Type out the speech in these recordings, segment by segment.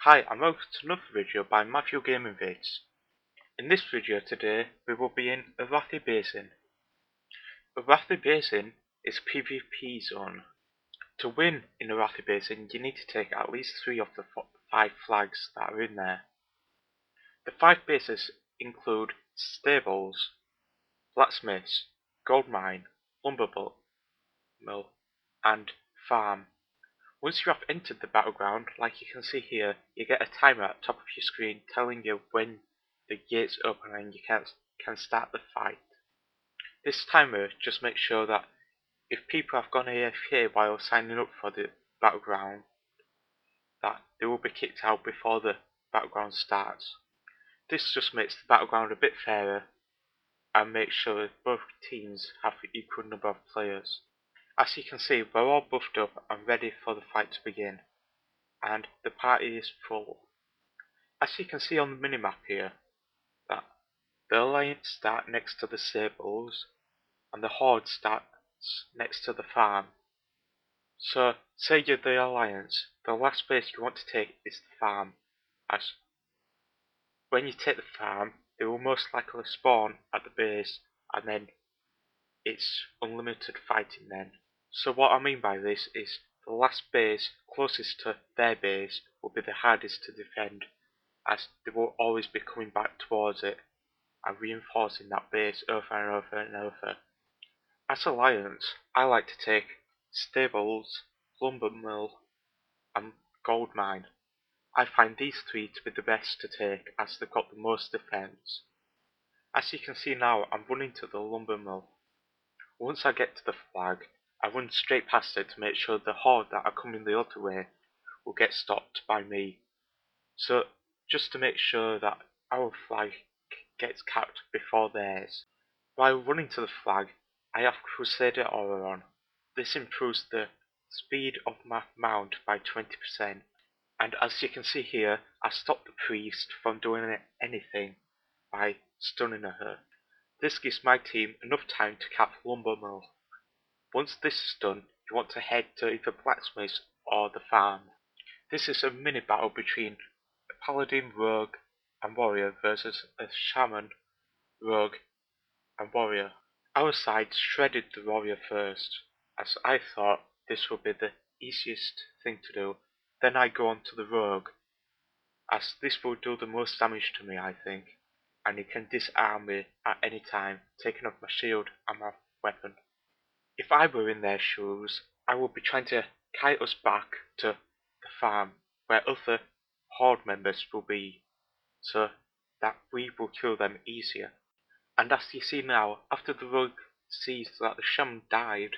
Hi, and welcome to another video by Matthew Gaming Vids. In this video today, we will be in Arathi Basin. Arathi Basin is a PvP zone. To win in Arathi Basin, you need to take at least 3 of the 5 flags that are in there. The 5 bases include stables, blacksmiths, gold mine, lumber mill, and farm. Once you have entered the battleground, like you can see here, you get a timer at the top of your screen telling you when the gates open and you can start the fight. This timer just makes sure that if people have gone AFK while signing up for the battleground, that they will be kicked out before the battleground starts. This just makes the battleground a bit fairer and makes sure that both teams have an equal number of players. As you can see, we're all buffed up and ready for the fight to begin, and the party is full. As you can see on the minimap here, that the alliance start next to the stables and the horde starts next to the farm. So say you're the alliance, the last base you want to take is the farm, as when you take the farm they will most likely spawn at the base and then it's unlimited fighting then. So what I mean by this is the last base closest to their base will be the hardest to defend, as they will always be coming back towards it and reinforcing that base over and over and over. As Alliance, I like to take stables, lumber mill and gold mine. I find these 3 to be the best to take as they've got the most defense. As you can see now, I'm running to the lumber mill. Once I get to the flag, I run straight past it to make sure the horde that are coming the other way will get stopped by me. So just to make sure that our flag gets capped before theirs. While running to the flag, I have Crusader aura on. This improves the speed of my mount by 20%. And as you can see here, I stopped the priest from doing anything by stunning her. This gives my team enough time to cap lumber mill. Once this is done, you want to head to either blacksmiths or the farm. This is a mini battle between a paladin, rogue and warrior versus a shaman, rogue and warrior. Our side shredded the warrior first, as I thought this would be the easiest thing to do. Then I go on to the rogue, as this will do the most damage to me I think, and it can disarm me at any time, taking off my shield and my weapon. If I were in their shoes, I would be trying to kite us back to the farm where other horde members will be, so that we will kill them easier. And as you see now, after the rogue sees that the shaman died,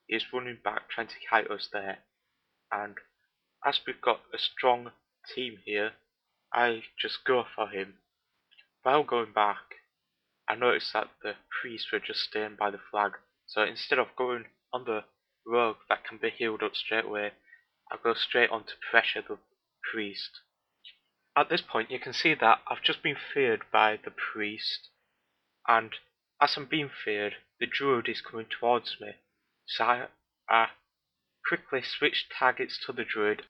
he is running back trying to kite us there. And as we've got a strong team here, I just go for him. While going back, I noticed that the priests were just staying by the flag, so instead of going on the rogue that can be healed up straight away, I go straight on to pressure the priest. At this point you can see that I've just been feared by the priest, and as I'm being feared, the druid is coming towards me, so I quickly switch targets to the druid.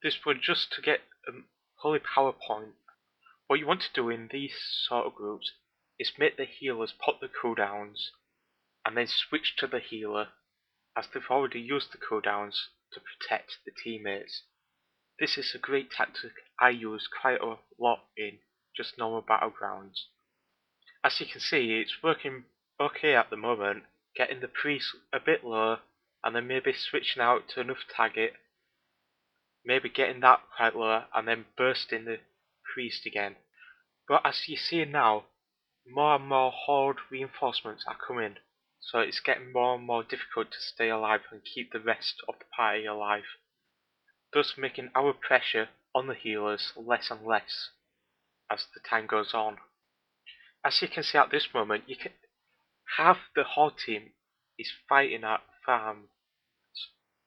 This was just to get a holy power point. What you want to do in these sort of groups is make the healers pop the cooldowns and then switch to the healer, as they've already used the cooldowns to protect the teammates. This is a great tactic I use quite a lot in just normal battlegrounds. As you can see, it's working okay at the moment, getting the priest a bit low and then maybe switching out to another target, maybe getting that quite low and then bursting the priest again. But as you see now, more and more horde reinforcements are coming, so it's getting more and more difficult to stay alive and keep the rest of the party alive, thus making our pressure on the healers less and less as the time goes on. As you can see at this moment, you can have the horde team is fighting at farms,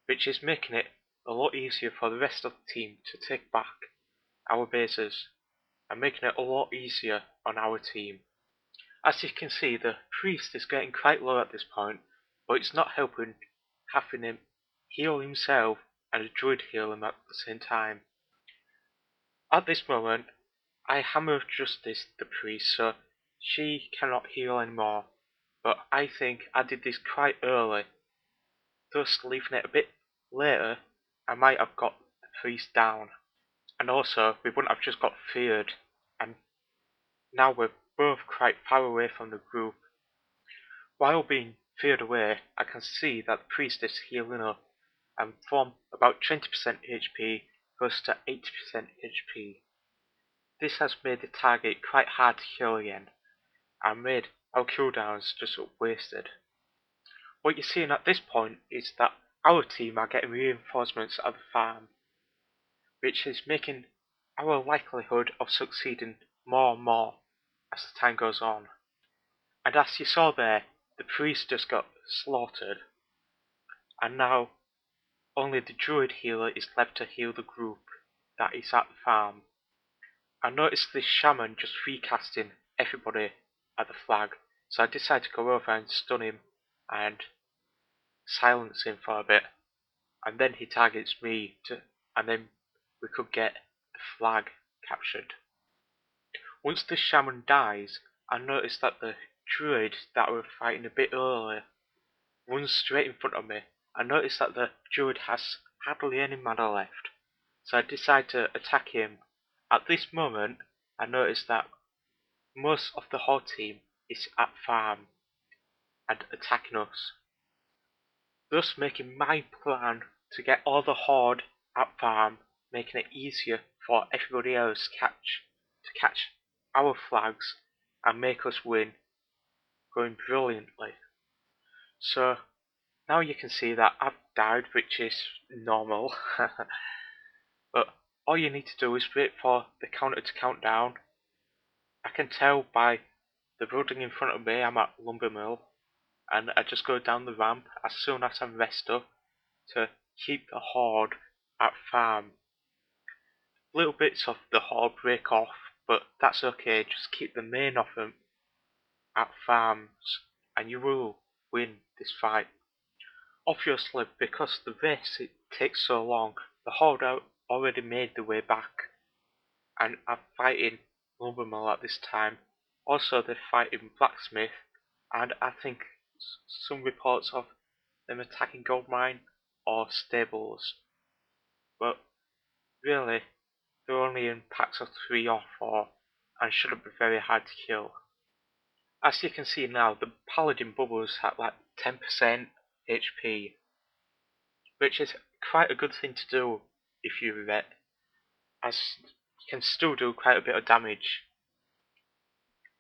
which is making it a lot easier for the rest of the team to take back our bases and making it a lot easier on our team. As you can see, the priest is getting quite low at this point, but it's not helping having him heal himself and the druid heal him at the same time. At this moment, I hammer of justice the priest, so she cannot heal anymore, but I think I did this quite early, thus leaving it a bit later. I might have got the priest down, and also we wouldn't have just got feared, and now we're both quite far away from the group. While being feared away, I can see that the priest is healing up, and from about 20% HP goes to 80% HP. This has made the target quite hard to kill again, and made our cooldowns just wasted. What you're seeing at this point is that our team are getting reinforcements at the farm, which is making our likelihood of succeeding more and more as the time goes on. And as you saw there, the priest just got slaughtered, and now only the druid healer is left to heal the group that is at the farm. I noticed this shaman just recasting everybody at the flag, so I decided to go over and stun him and silence him for a bit, and then he targets me and then we could get the flag captured. Once the shaman dies, I noticed that the druid that we were fighting a bit earlier runs straight in front of me. I noticed that the druid has hardly any mana left, so I decide to attack him. At this moment, I noticed that most of the horde team is at farm and attacking us, thus making my plan to get all the horde at farm, making it easier for everybody else to catch our flags and make us win, going brilliantly. So now you can see that I've died, which is normal. But all you need to do is wait for the counter to count down. I can tell by the building in front of me I'm at lumber mill, and I just go down the ramp as soon as I'm rest up to keep the horde at farm. Little bits of the horde break off, but that's okay, just keep the main of them at farms and you will win this fight. Obviously, because the race takes so long, the horde already made the way back, and are fighting lumbermill at this time. Also, they're fighting blacksmith, and I think some reports of them attacking gold mine or stables. But really, they're only in packs of 3 or 4, and shouldn't be very hard to kill. As you can see now, the paladin bubbles at like 10% HP, which is quite a good thing to do if you're a vet, as you can still do quite a bit of damage.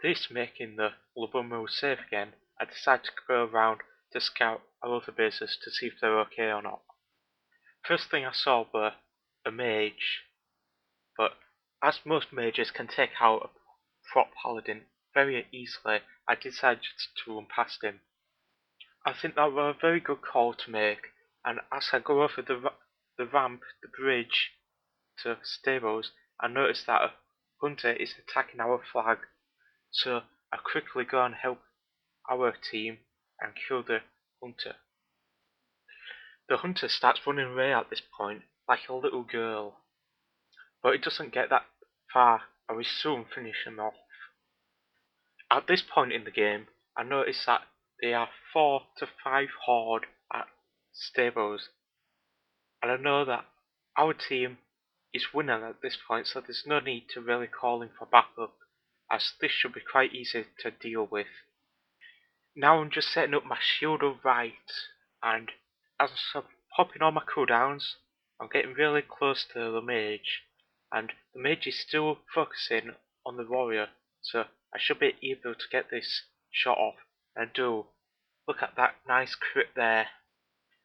This making the lumbermill safe again, I decided to go around to scout our other bases to see if they're okay or not. First thing I saw were a mage, but as most mages can take out a Prot paladin very easily, I decided to run past him. I think that was a very good call to make, and as I go over the ramp, the bridge to stables, I notice that a hunter is attacking our flag, so I quickly go and help our team and kill the hunter. The hunter starts running away at this point like a little girl, but it doesn't get that far and we soon finish him off. At this point in the game, I notice that there are 4 to 5 horde at stables, and I know that our team is winning at this point, so there's no need to really call in for backup, as this should be quite easy to deal with. Now I'm just setting up my shield up right, and as I'm popping all my cooldowns, I'm getting really close to the mage, and the mage is still focusing on the warrior, so I should be able to get this shot off, and I do. Look at that nice crit there.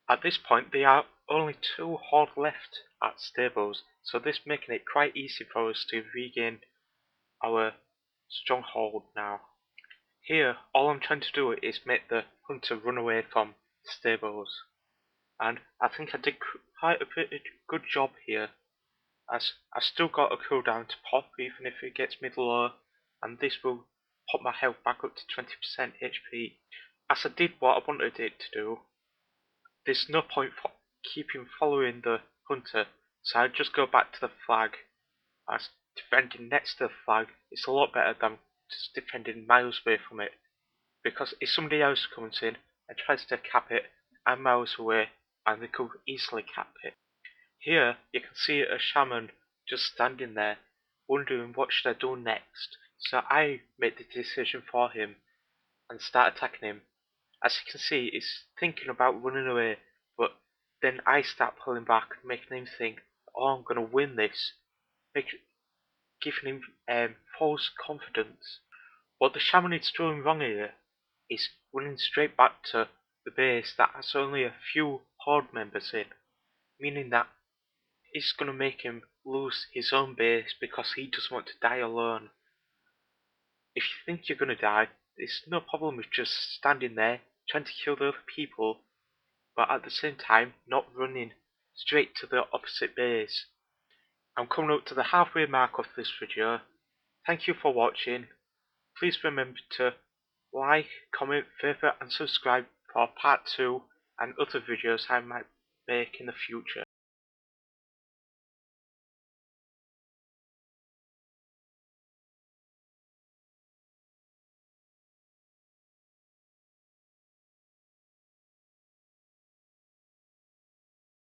At this point there are only 2 horde left at stables, so this making it quite easy for us to regain our stronghold now. Here, all I'm trying to do is make the hunter run away from stables, and I think I did quite a pretty good job here, as I still got a cooldown to pop even if it gets me low, and this will pop my health back up to 20% HP. As I did what I wanted it to do, there's no point for keeping following the hunter, so I just go back to the flag, as defending next to the flag is a lot better than just defending miles away from it. Because if somebody else comes in and tries to cap it, I'm miles away and they could easily cap it. Here you can see a shaman just standing there wondering what should I do next. So I made the decision for him and start attacking him. As you can see, he's thinking about running away, but then I start pulling back, making him think, oh, I'm gonna win this, giving him false confidence. What the shaman is doing wrong here is running straight back to the base that has only a few horde members in, meaning that it's gonna make him lose his own base because he doesn't want to die alone. If you think you're gonna die, there's no problem with just standing there trying to kill the other people, but at the same time not running straight to the opposite base. I'm coming up to the halfway mark of this video. Thank you for watching. Please remember to like, comment, favourite and subscribe for part 2 and other videos I might make in the future.